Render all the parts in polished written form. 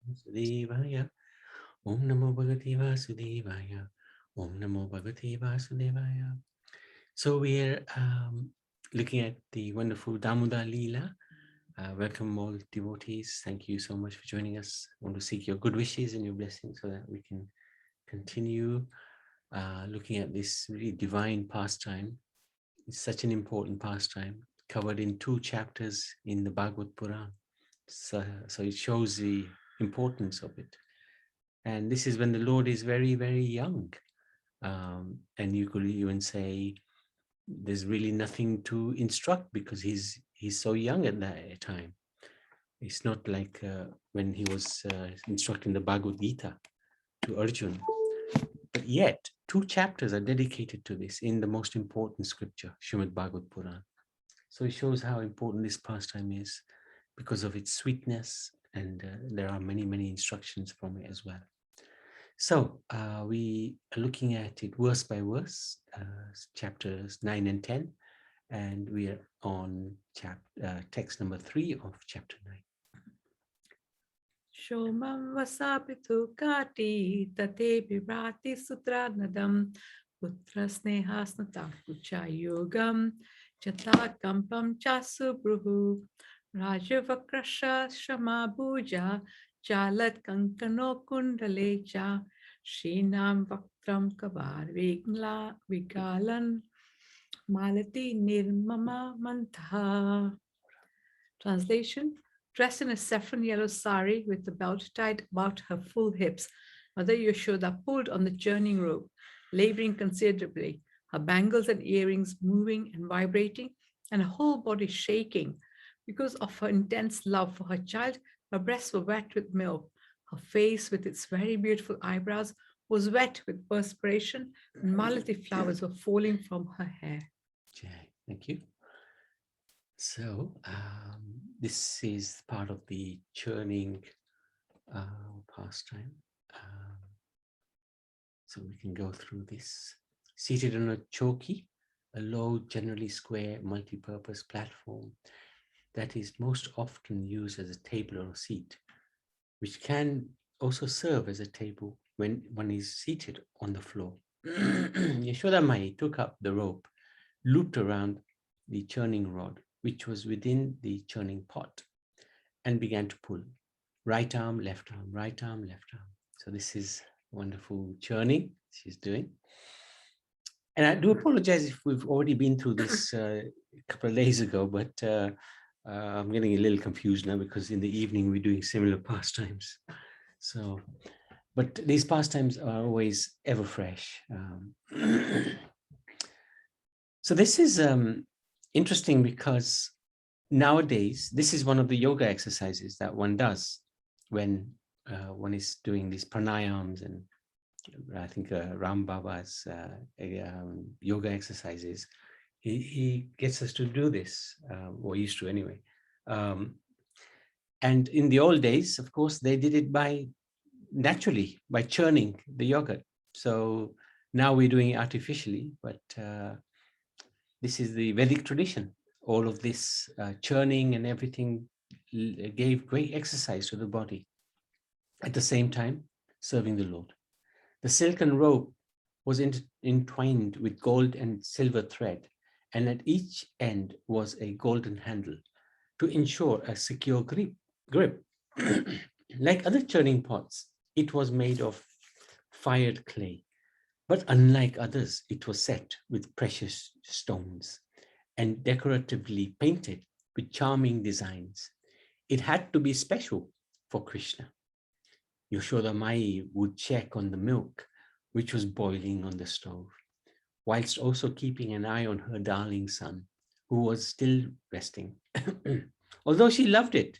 Vasudevaya. Om Namo Bhagavate Vasudevaya. Om Namo Bhagavate Vasudevaya. So we're looking at the wonderful Damodara Lila. Welcome all devotees. Thank you so much for joining us. I want to seek your good wishes and your blessings so that we can continue looking at this really divine pastime. It's such an important pastime, covered in 2 chapters in the Bhagavad Puran. So it shows the importance of it. And this is when the Lord is very, very young. And you could even say there's really nothing to instruct because he's so young at that time. It's not like when he was instructing the Bhagavad Gita to Arjuna. But yet, 2 chapters are dedicated to this in the most important scripture, Srimad Bhagavad Puran. So it shows how important this pastime is because of its sweetness, and there are many, many instructions from it as well. So we are looking at it verse by verse, chapters 9 and 10, and we are on text number 3 of chapter 9. Shomam vasapitu kati tate vibrati sutranadam putra snehasnatam pucha yogam chata kampam chasu bruhu rajavakrasha shama bhuja chalat kankano kundalecha shinam vaktram kabar vigla vigalan malati nirmama mantha. Translation: dressed in a saffron yellow sari with the belt tied about her full hips, Mother Yashoda pulled on the churning rope, laboring considerably, her bangles and earrings moving and vibrating, and her whole body shaking. Because of her intense love for her child, her breasts were wet with milk. Her face, with its very beautiful eyebrows, was wet with perspiration, and malati flowers were falling from her hair. Okay, thank you. So this is part of the churning pastime. So we can go through this. Seated on a choki, a low, generally square, multi-purpose platform that is most often used as a table or a seat, which can also serve as a table when one is seated on the floor. Yashoda Mai took up the rope, looped around the churning rod, which was within the churning pot, and began to pull. Right arm, left arm, right arm, left arm. So this is wonderful churning she's doing. And I do apologize if we've already been through this a couple of days ago, but I'm getting a little confused now because in the evening we're doing similar pastimes. So, but these pastimes are always ever fresh. So this is interesting because nowadays, this is one of the yoga exercises that one does when one is doing these pranayams, and I think Ram Baba's yoga exercises. He gets us to do this, or used to anyway. And in the old days, of course, they did it naturally by churning the yogurt. So now we're doing it artificially, but this is the Vedic tradition. All of this churning and everything gave great exercise to the body. At the same time, serving the Lord. The silken rope was entwined with gold and silver thread, and at each end was a golden handle to ensure a secure grip. Like other churning pots, it was made of fired clay, but unlike others, it was set with precious stones and decoratively painted with charming designs. It had to be special for Krishna. Yashoda Mai would check on the milk, which was boiling on the stove, whilst also keeping an eye on her darling son, who was still resting. Although she loved it,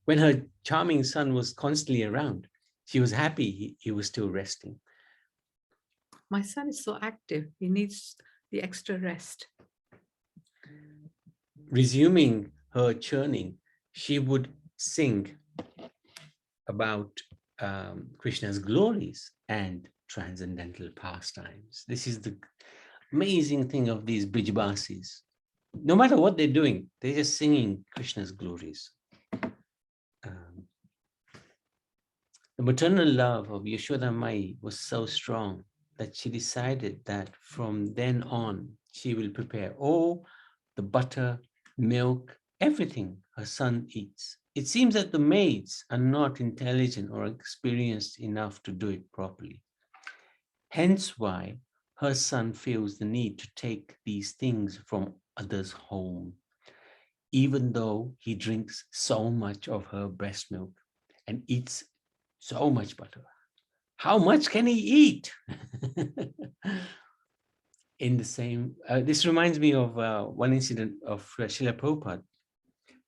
when her charming son was constantly around, she was happy he was still resting. My son is so active, he needs the extra rest. Resuming her churning, she would sing about Krishna's glories and transcendental pastimes. This is the amazing thing of these Brijbasis. No matter what they're doing, they're just singing Krishna's glories. The maternal love of Yashoda Mai was so strong that she decided that from then on, she will prepare all the butter, milk, everything her son eats. It seems that the maids are not intelligent or experienced enough to do it properly. Hence why her son feels the need to take these things from others' home, even though he drinks so much of her breast milk and eats so much butter. How much can he eat? In the same, this reminds me of one incident of Srila Prabhupada.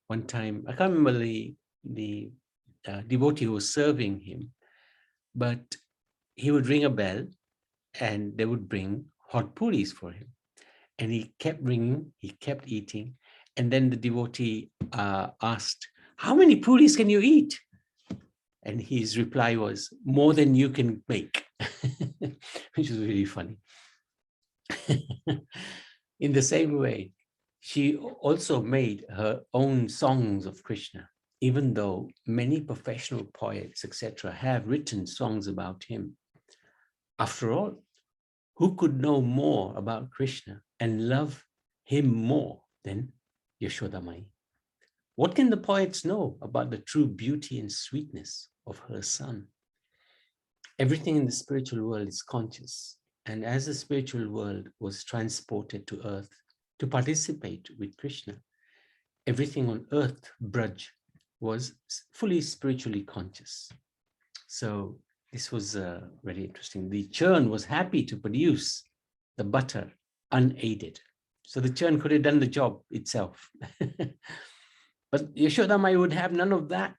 One time, I can't remember the devotee who was serving him, but he would ring a bell and they would bring hot puris for him. And he kept ringing, he kept eating. And then the devotee asked, how many puris can you eat? And his reply was, more than you can make, which was really funny. In the same way, she also made her own songs of Krishna, even though many professional poets, etc., have written songs about him. After all, who could know more about Krishna and love him more than Yashoda Mai? What can the poets know about the true beauty and sweetness of her son? Everything in the spiritual world is conscious. And as the spiritual world was transported to earth to participate with Krishna, everything on earth, Braj, was fully spiritually conscious. So this was very interesting. The churn was happy to produce the butter unaided. So the churn could have done the job itself. But Yashoda Mai would have none of that.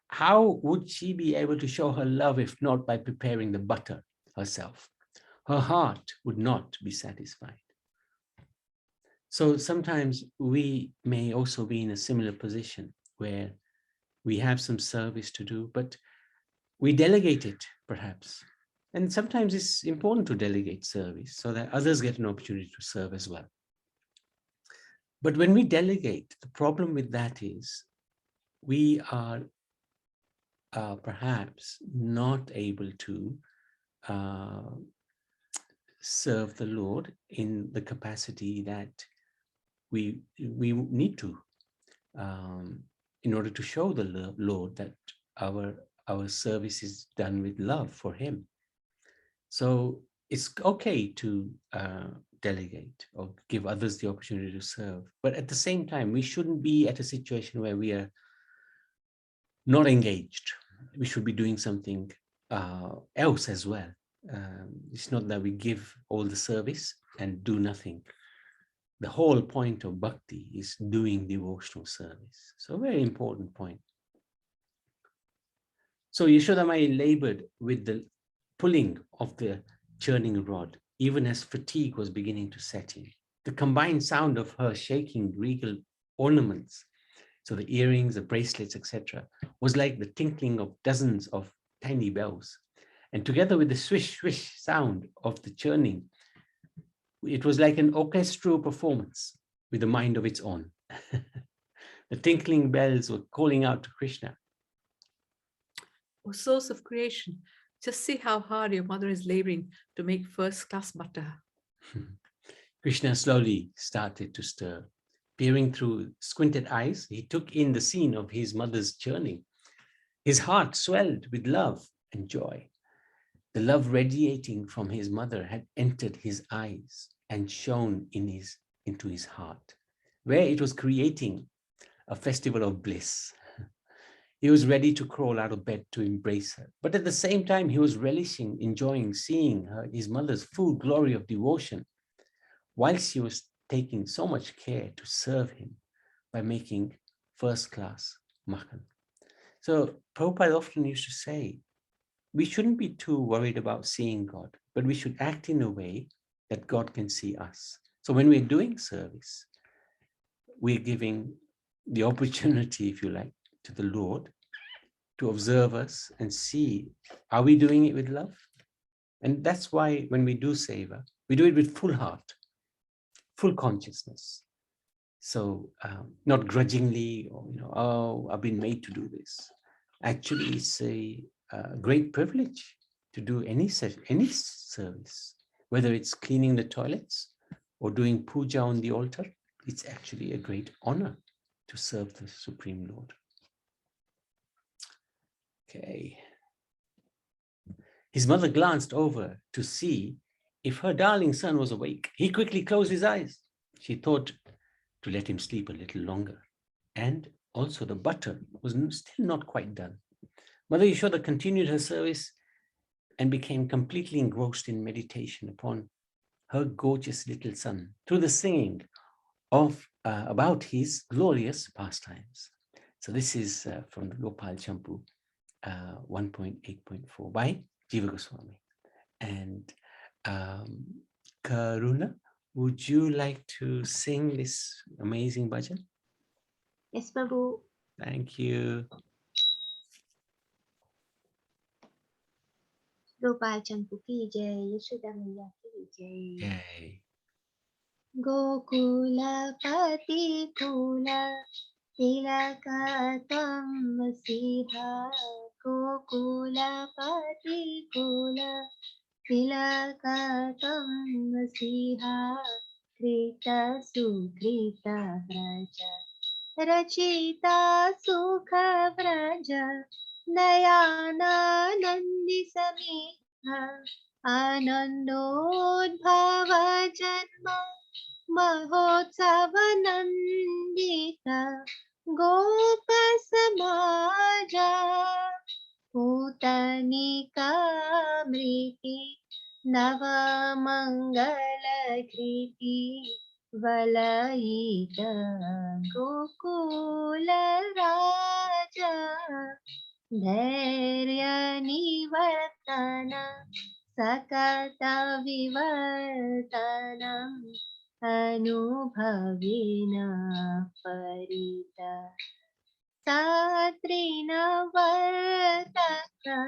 How would she be able to show her love if not by preparing the butter herself? Her heart would not be satisfied. So sometimes we may also be in a similar position where we have some service to do, but we delegate it perhaps. And sometimes it's important to delegate service so that others get an opportunity to serve as well. But when we delegate, the problem with that is we are perhaps not able to serve the Lord in the capacity that we need to, in order to show the Lord that our service is done with love for him. So it's okay to delegate or give others the opportunity to serve. But at the same time, we shouldn't be at a situation where we are not engaged. We should be doing something else as well. It's not that we give all the service and do nothing. The whole point of bhakti is doing devotional service. So a very important point. So Yashoda Mai labored with the pulling of the churning rod, even as fatigue was beginning to set in. The combined sound of her shaking regal ornaments, so the earrings, the bracelets, etc., was like the tinkling of dozens of tiny bells. And together with the swish, swish sound of the churning, it was like an orchestral performance with a mind of its own. The tinkling bells were calling out to Krishna. O source of creation, just see how hard your mother is laboring to make first-class butter. Krishna slowly started to stir. Peering through squinted eyes, he took in the scene of his mother's churning. His heart swelled with love and joy. The love radiating from his mother had entered his eyes and shone into his heart, where it was creating a festival of bliss. He was ready to crawl out of bed to embrace her. But at the same time, he was relishing, enjoying seeing his mother's full glory of devotion, whilst she was taking so much care to serve him by making first-class makhan. So Prabhupada often used to say, we shouldn't be too worried about seeing God, but we should act in a way that God can see us. So when we're doing service, we're giving the opportunity, if you like, to the Lord to observe us and see, are we doing it with love? And that's why when we do seva, we do it with full heart, full consciousness. So not grudgingly, or, oh, I've been made to do this. Actually, it's a great privilege to do any service, whether it's cleaning the toilets or doing puja on the altar. It's actually a great honor to serve the Supreme Lord. Okay. His mother glanced over to see if her darling son was awake. He quickly closed his eyes. She thought to let him sleep a little longer. And also the butter was still not quite done. Mother Yashoda continued her service and became completely engrossed in meditation upon her gorgeous little son through the singing of about his glorious pastimes. So this is from the Gopal Champu 1.8.4 by Jiva Goswami. And Karuna, would you like to sing this amazing bhajan? Yes, Prabhu. Thank you. Gopal Champu ki jai, Yashoda Maiya ki jai. Yay. Gokulapati Kula Tilakatam Masiha. Gokulapati Kula Tilakatam Masiha. Krita Sukrita Vraja Rachita Sukha Vraja Nayananandi Samiha Anandodbhava Janma Mahotsavanandita Gopasamaja Putanika Mriti Navamangalakhriti Valaita Gokula Raja Dhairya Nivartana Sakata Vivartanam Anubhavina Parita Satrinavartaka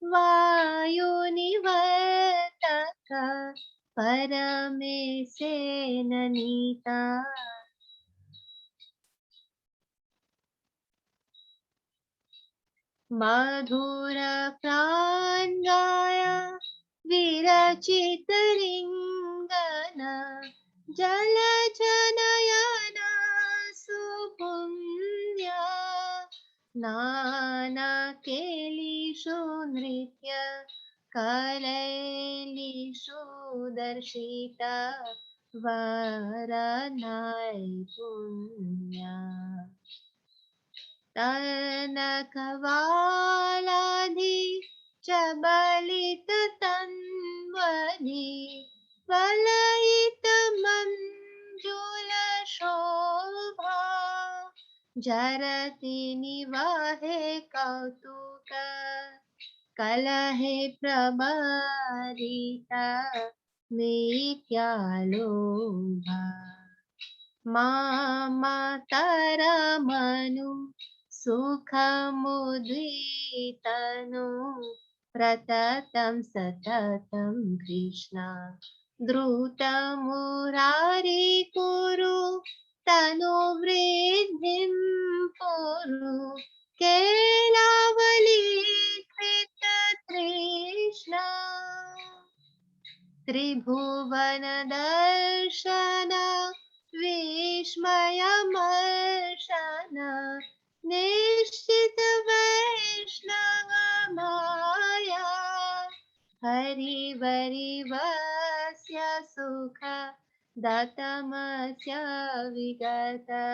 Vayunivartaka Paramesenanita Madhura Prangaya Virachitaringana Jalajanayana Supunya Nana Kelishu Nritya Kalelishu Darshita Varanai Punya Tanakavaladi Chabalita Tanvani Valaita Manjula Shobha Jarati Nivahe Kautuka Kalahe Prabharita Nityalobha Mama Taramanu Sukhamuditanu Pratatam Satatam Krishna Drutamurari Kuru Tanu Vridhim Puru Kelavali Krita Trishna Tribhuvanadharshana Vishmayamarshana Nishchita Vaishnava Maya Hari Varivasya Sukha Datamasya Vigata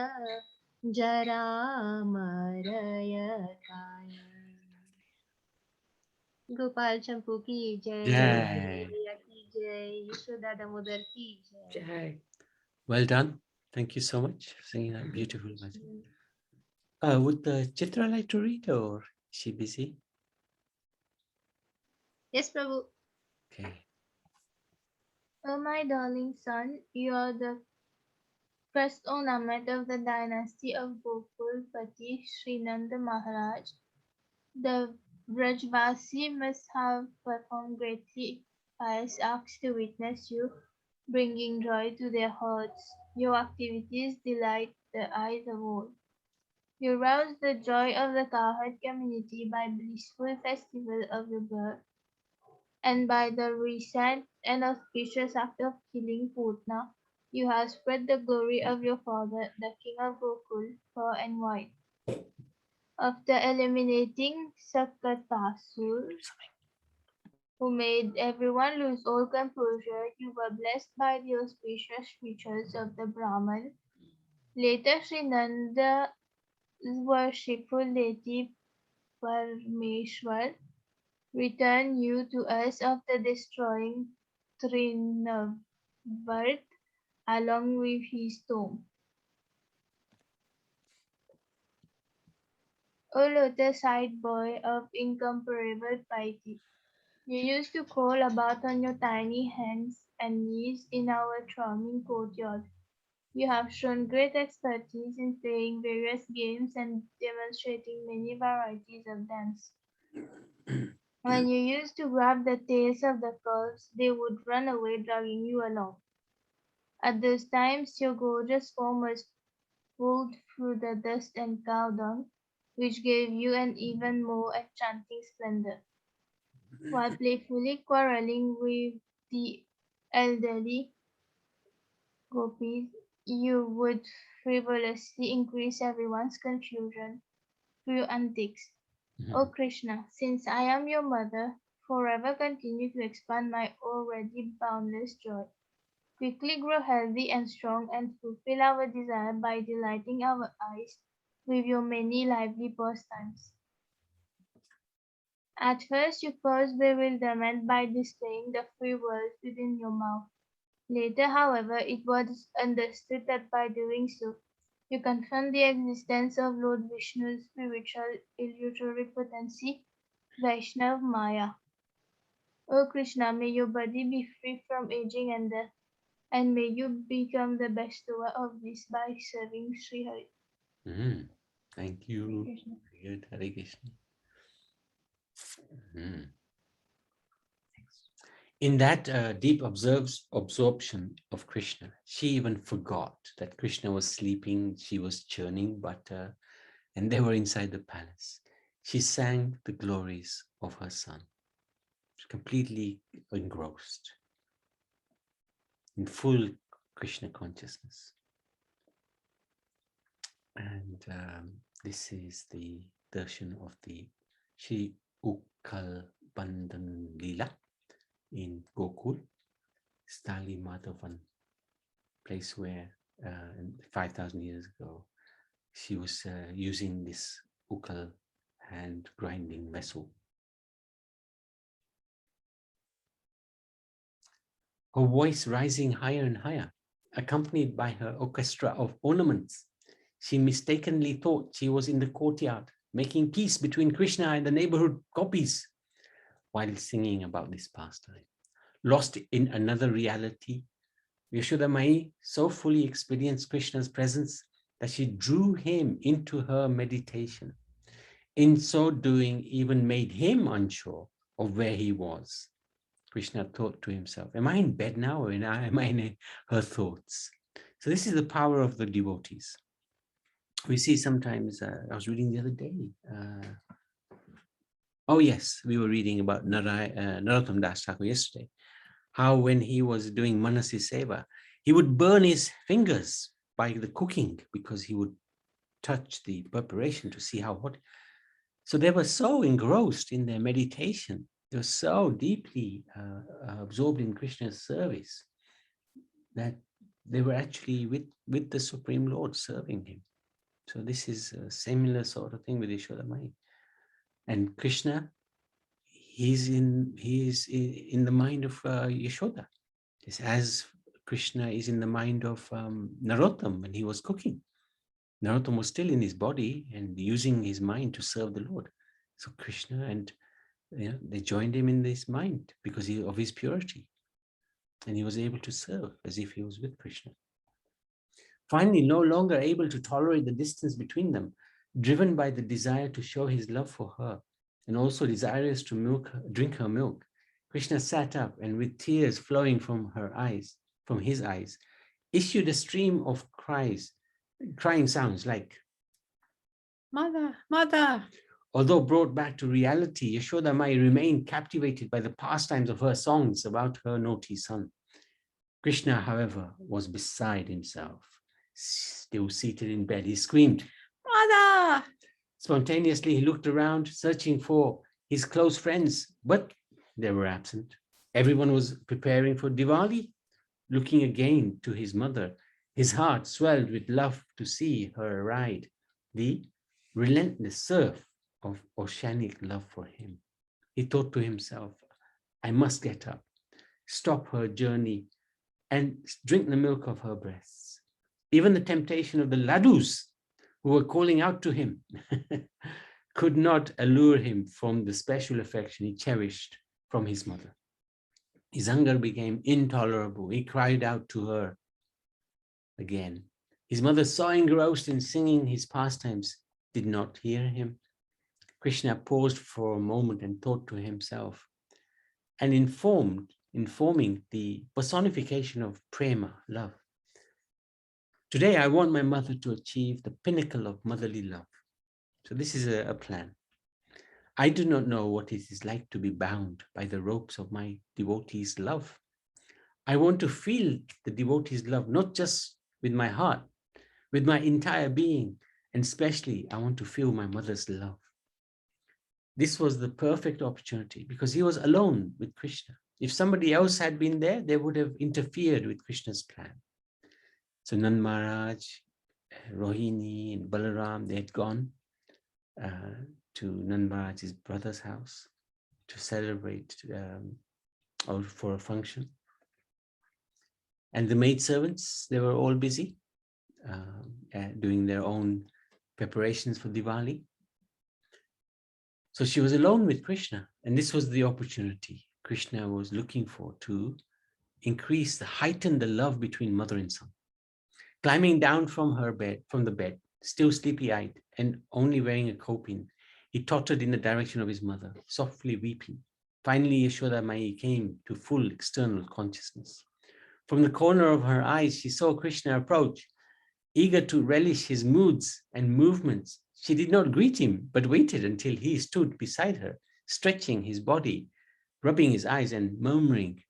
Jaramaraya Kaya Gopal Champu ki jai, Yay. Maiya ki jai, Yashoda Damodar ki jai. Jai. Well done. Thank you so much for singing that beautiful bhajan. Would the Chitra like to read, or is she busy? Yes, Prabhu. Okay. O my darling son, you are the first ornament of the dynasty of Gopalpati Srinanda Maharaj. The Vrajvasi must have performed greatly pious acts to witness you, bringing joy to their hearts. Your activities delight the eyes of all. You rouse the joy of the cowherd community by blissful festival of your birth, and by the recent and auspicious act of killing Putna, you have spread the glory of your father, the king of Gokul, far and wide. After eliminating Sakatasur, who made everyone lose all composure, you were blessed by the auspicious rituals of the Brahman. Later, Sri Nanda's worshipful deity Parmeshwar returned you to us after destroying Trinavat along with his tomb. O lotus-eyed boy of incomparable piety, you used to crawl about on your tiny hands and knees in our charming courtyard. You have shown great expertise in playing various games and demonstrating many varieties of dance. When you used to grab the tails of the calves, they would run away dragging you along. At those times your gorgeous form was pulled through the dust and cow dung, which gave you an even more enchanting splendor. While playfully quarreling with the elderly gopis, you would frivolously increase everyone's confusion through your antics. O Krishna, since I am your mother, forever continue to expand my already boundless joy. Quickly grow healthy and strong and fulfill our desire by delighting our eyes with your many lively pastimes. At first you caused bewilderment by displaying the free world within your mouth. Later, however, it was understood that by doing so, you confirmed the existence of Lord Vishnu's spiritual illusory potency, Vaishnav Maya. O Krishna, may your body be free from aging and death, and may you become the bestower of this by serving Sri Hari. Thank Hare you. Krishna. Good, Hare Krishna. Mhm. In that deep absorption of Krishna, she even forgot that Krishna was sleeping, she was churning butter, and they were inside the palace. She sang the glories of her son, completely engrossed in full Krishna consciousness. And this is the version of the Shri Ukal Bandhan Lila in Gokul, Stali Madhavan, place where 5,000 years ago she was using this ukal hand grinding vessel. Her voice rising higher and higher, accompanied by her orchestra of ornaments. She mistakenly thought she was in the courtyard, making peace between Krishna and the neighborhood gopis, while singing about this pastime. Lost in another reality, Yashoda Mai so fully experienced Krishna's presence that she drew him into her meditation. In so doing, even made him unsure of where he was. Krishna thought to himself, am I in bed now or am I in her thoughts? So this is the power of the devotees. We see sometimes, I was reading the other day, oh yes, we were reading about Narottam Das Thakur yesterday, how when he was doing Manasi Seva, he would burn his fingers by the cooking because he would touch the preparation to see how hot. So they were so engrossed in their meditation, they were so deeply absorbed in Krishna's service that they were actually with the Supreme Lord serving him. So this is a similar sort of thing with Yashoda Mai. And Krishna, he is in the mind of Yashoda. It's as Krishna is in the mind of Narottam when he was cooking. Narottam was still in his body and using his mind to serve the Lord. So Krishna and they joined him in this mind because of his purity. And he was able to serve as if he was with Krishna. Finally, no longer able to tolerate the distance between them, driven by the desire to show his love for her, and also desirous to drink her milk, Krishna sat up and with tears flowing from his eyes, issued a stream of crying sounds like Mother, mother. Although brought back to reality, Yashoda Mai remained captivated by the pastimes of her songs about her naughty son. Krishna, however, was beside himself. Still seated in bed, he screamed, Mother! Spontaneously, he looked around, searching for his close friends, but they were absent. Everyone was preparing for Diwali. Looking again to his mother, his heart swelled with love to see her ride the relentless surf of oceanic love for him. He thought to himself, I must get up, stop her journey, and drink the milk of her breasts. Even the temptation of the ladus who were calling out to him could not allure him from the special affection he cherished from his mother. His hunger became intolerable. He cried out to her again. His mother, so engrossed in singing his pastimes, did not hear him. Krishna paused for a moment and thought to himself, and informing the personification of prema, love. Today, I want my mother to achieve the pinnacle of motherly love. So this is a plan. I do not know what it is like to be bound by the ropes of my devotee's love. I want to feel the devotee's love, not just with my heart, with my entire being, and especially I want to feel my mother's love. This was the perfect opportunity because he was alone with Krishna. If somebody else had been there, they would have interfered with Krishna's plan. So Nand Maharaj, Rohini, and Balaram, they had gone to Nand Maharaj's brother's house to celebrate or for a function. And the maidservants, they were all busy doing their own preparations for Diwali. So she was alone with Krishna, and this was the opportunity Krishna was looking for to heighten the love between mother and son. Climbing down from the bed, still sleepy-eyed and only wearing a kopin, he tottered in the direction of his mother, softly weeping. Finally, Yashoda Mai came to full external consciousness. From the corner of her eyes, she saw Krishna approach. Eager to relish his moods and movements, she did not greet him, but waited until he stood beside her, stretching his body, rubbing his eyes and murmuring,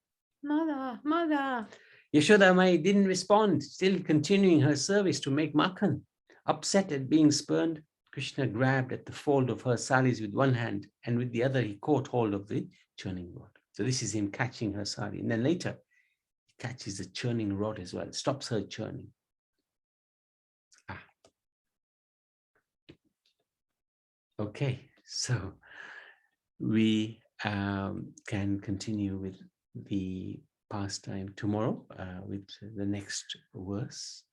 Mother, mother. Yashoda Mai didn't respond, still continuing her service to make makhan. Upset at being spurned, Krishna grabbed at the fold of her saris with one hand, and with the other he caught hold of the churning rod. So this is him catching her sari. And then later, he catches the churning rod as well, stops her churning. Okay, so we can continue with the pastime tomorrow with the next verse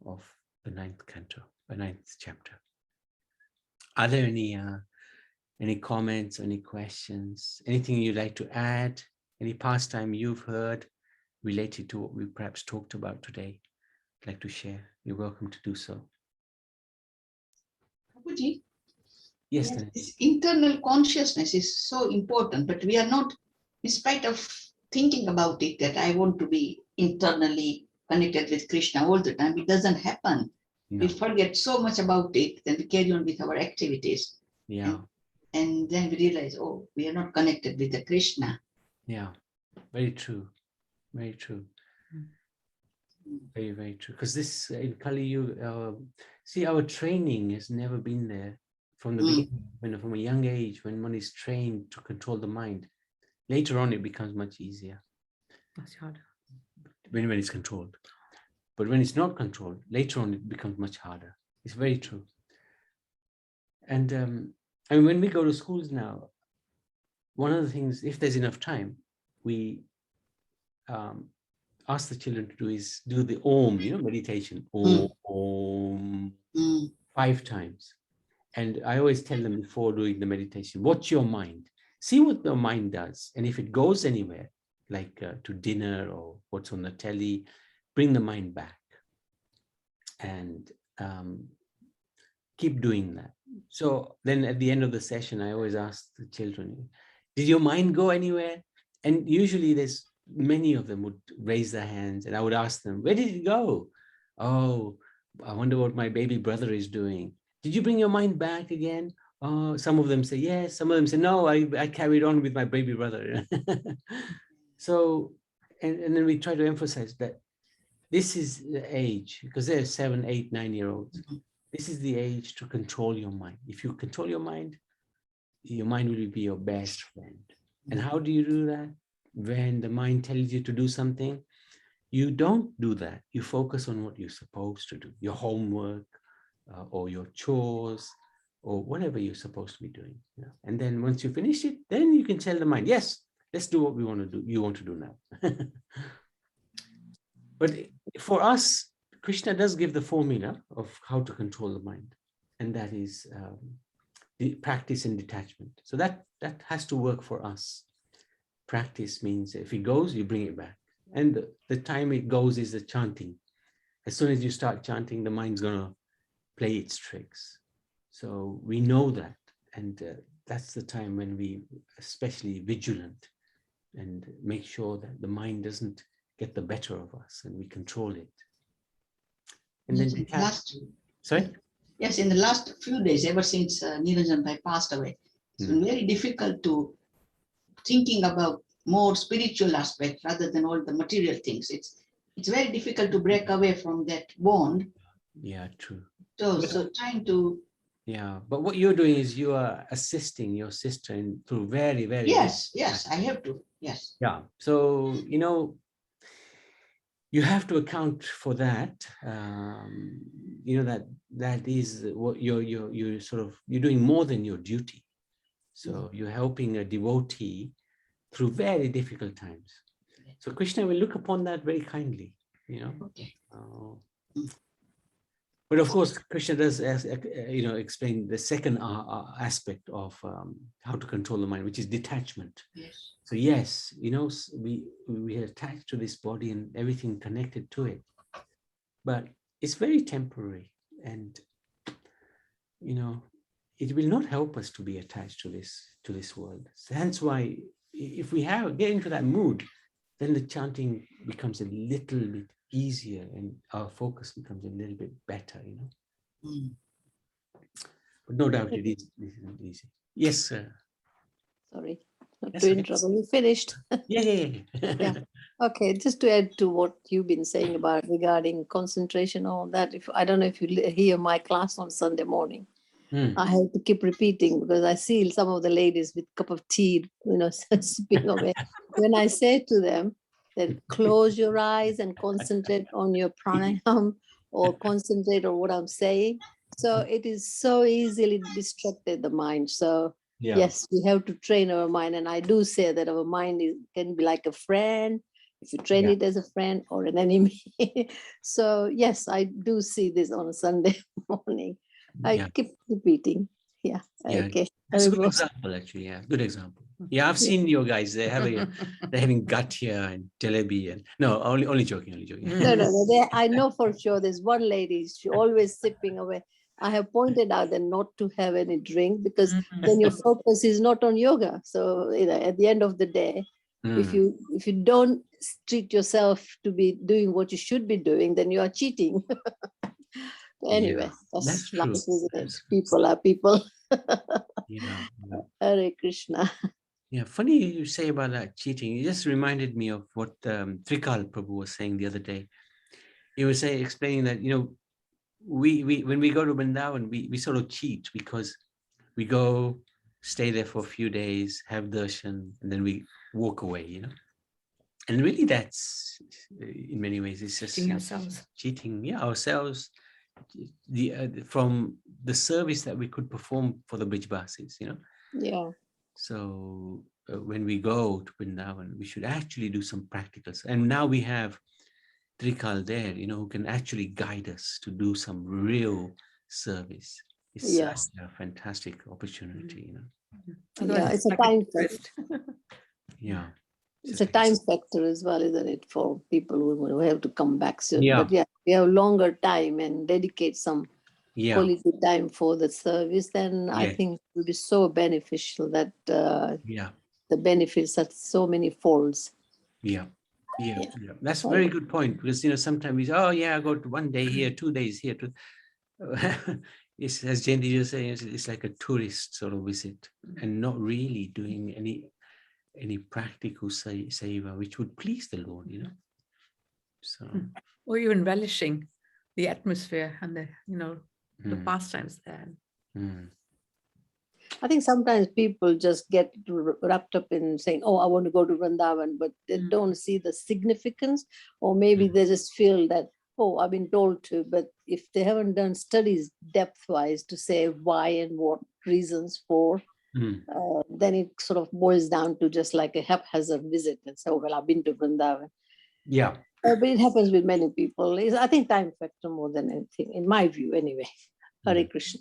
of the ninth canto, the ninth chapter. Are there any comments, any questions, anything you'd like to add, any pastime you've heard related to what we perhaps talked about today, like to share? You're welcome to do so. Prabhuji, Yes, yes, this internal consciousness is so important, but we are not, in spite of thinking about it, that I want to be internally connected with Krishna all the time. It doesn't happen. No. We forget so much about it, then we carry on with our activities. Yeah. And then we realize, oh, we are not connected with the Krishna. Yeah, very true. Very true. Very, very true. Because this in Kali Yuga, see, our training has never been there from the beginning, from a young age, when one is trained to control the mind. Later on, it becomes much easier. Much harder. When it's controlled. But when it's not controlled, later on, it becomes much harder. It's very true. And I mean, when we go to schools now, one of the things, if there's enough time, we ask the children to do the Om, meditation. Om, 5 times. And I always tell them before doing the meditation, watch your mind. See what the mind does. And if it goes anywhere, like to dinner or what's on the telly, bring the mind back. And keep doing that. So then at the end of the session, I always ask the children, did your mind go anywhere? And usually there's many of them would raise their hands and I would ask them, where did it go? Oh, I wonder what my baby brother is doing. Did you bring your mind back again? Some of them say yes, some of them say no, I carried on with my baby brother. So, and then we try to emphasize that this is the age, because they're 7, 8, 9-year-olds. This is the age to control your mind. If you control your mind will be your best friend. And how do you do that? When the mind tells you to do something, you don't do that. You focus on what you're supposed to do, your homework or your chores or whatever you're supposed to be doing. Yeah. And then once you finish it, then you can tell the mind, yes, let's do what we want to do. You want to do now. But for us, Krishna does give the formula of how to control the mind. And that is the practice and detachment. So that has to work for us. Practice means if it goes, you bring it back. And the time it goes is the chanting. As soon as you start chanting, the mind's going to play its tricks. So we know that. And that's the time when we especially vigilant and make sure that the mind doesn't get the better of us and we control it. And then sorry? Yes, in the last few days, ever since Niranjan Bhai passed away, it's been very difficult to thinking about more spiritual aspects rather than all the material things. It's very difficult to break away from that bond. Yeah, true. So trying to. Yeah, but what you're doing is you are assisting your sister in through very, very. Yes, I have to. Yes. Yeah. So, you have to account for that. That is what you're doing more than your duty. So you're helping a devotee through very difficult times. So Krishna will look upon that very kindly, Okay. But of course, Krishna does, explain the second aspect of how to control the mind, which is detachment. Yes. So yes, we are attached to this body and everything connected to it, but it's very temporary, and it will not help us to be attached to this world. So hence why, if we get into that mood, then the chanting becomes a little bit easier and our focus becomes a little bit better, But no doubt it is easy. Yes, sir. Sorry, not That's to okay. interrupt. You finished? Yeah. Okay, just to add to what you've been saying about regarding concentration, all that. I don't know if you hear my class on Sunday morning. I have to keep repeating because I see some of the ladies with a cup of tea, sipping away. When I say to them that close your eyes and concentrate on your pranayam or concentrate on what I'm saying. So it is so easily distracted, the mind. So yes, we have to train our mind. And I do say that our mind can be like a friend, if you train it as a friend or an enemy. So yes, I do see this on a Sunday morning. I keep repeating. Yeah. Okay. That's a good example, actually. Yeah, good example. Yeah, I've seen your guys. They're having gatia and jalebi and no, only joking. No. I know for sure. There's one lady. She always sipping away. I have pointed out that not to have any drink because then your focus is not on yoga. So at the end of the day, if you don't treat yourself to be doing what you should be doing, then you are cheating. Anyway, that's life, isn't it? People are people. Hare Krishna. Yeah, funny you say about that cheating. It just reminded me of what Trikal Prabhu was saying the other day. He was explaining that, we when we go to Vrindavan, we sort of cheat because we go, stay there for a few days, have darshan, and then we walk away, And really that's, in many ways, it's just cheating ourselves. From the service that we could perform for the Brijbasis, Yeah. So when we go to Vrindavan, we should actually do some practicals. And now we have Trikal there, who can actually guide us to do some real service. It's a fantastic opportunity, Yeah, it's a time factor. Yeah. It's a time factor as well, isn't it, for people who have to come back soon. Yeah. But we have longer time and dedicate some quality time for the service, then I think it will be so beneficial that the benefits are so many folds. Yeah. That's a very good point, because sometimes we say, I go to 1 day here, 2 days here. it's, as Jayanti just saying, it's like a tourist sort of visit and not really doing any practical seva which would please the Lord, you know. So, or even relishing the atmosphere and the, you know, the Mm. pastimes there. I think sometimes people just get wrapped up in saying, oh, I want to go to Vrindavan, but they don't see the significance, or maybe they just feel that, oh, I've been told to, but if they haven't done studies depth-wise to say why and what reasons for, then it sort of boils down to just like a haphazard visit and say, oh, well, I've been to Vrindavan. yeah. But it happens with many people. I think time factor more than anything, in my view anyway. Hare Krishna.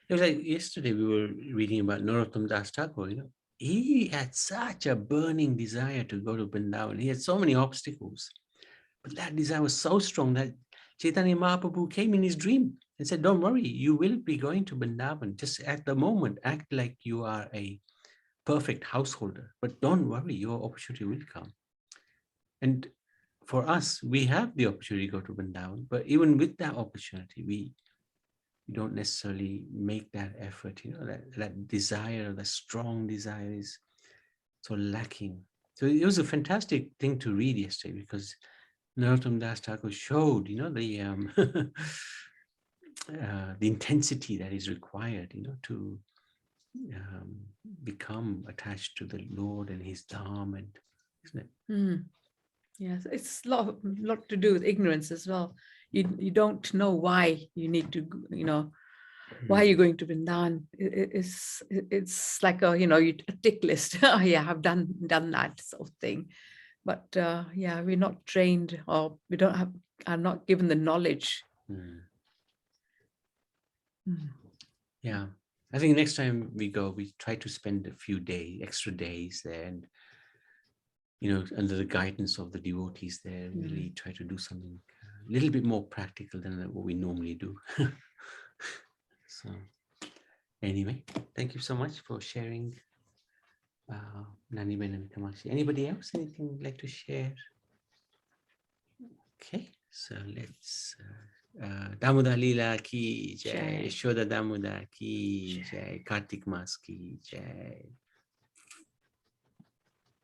It was like yesterday we were reading about Narottam Das Thakur, you know. He had such a burning desire to go to Vrindavan. He had so many obstacles. But that desire was so strong that Chaitanya Mahaprabhu came in his dream and said, don't worry, you will be going to Vrindavan. Just at the moment, act like you are a perfect householder. But don't worry, your opportunity will come. And for us, we have the opportunity to go to Vrindavan. But even with that opportunity, we don't necessarily make that effort. You know, that desire, that strong desire is so lacking. So it was a fantastic thing to read yesterday because Narottam Das Thakur showed, you know, the intensity that is required, you know, to become attached to the Lord and His Dham, and isn't it? Yes, it's a lot to do with ignorance as well. You don't know why you need to, you know, why you're going to Vrindavan. It's like a, you know, a tick list. Oh yeah, I've done that sort of thing. But yeah, we're not trained, or we are not given the knowledge. Yeah, I think next time we go, we try to spend a few extra days there, and you know, under the guidance of the devotees there, really try to do something a little bit more practical than what we normally do. So anyway, thank you so much for sharing, Naniben and Kamakshi. Anybody else, anything you'd like to share? Okay, so let's Damodara Lila ki jai, Jai. Yashoda Damodara ki jai, Kartik Mas ki jai.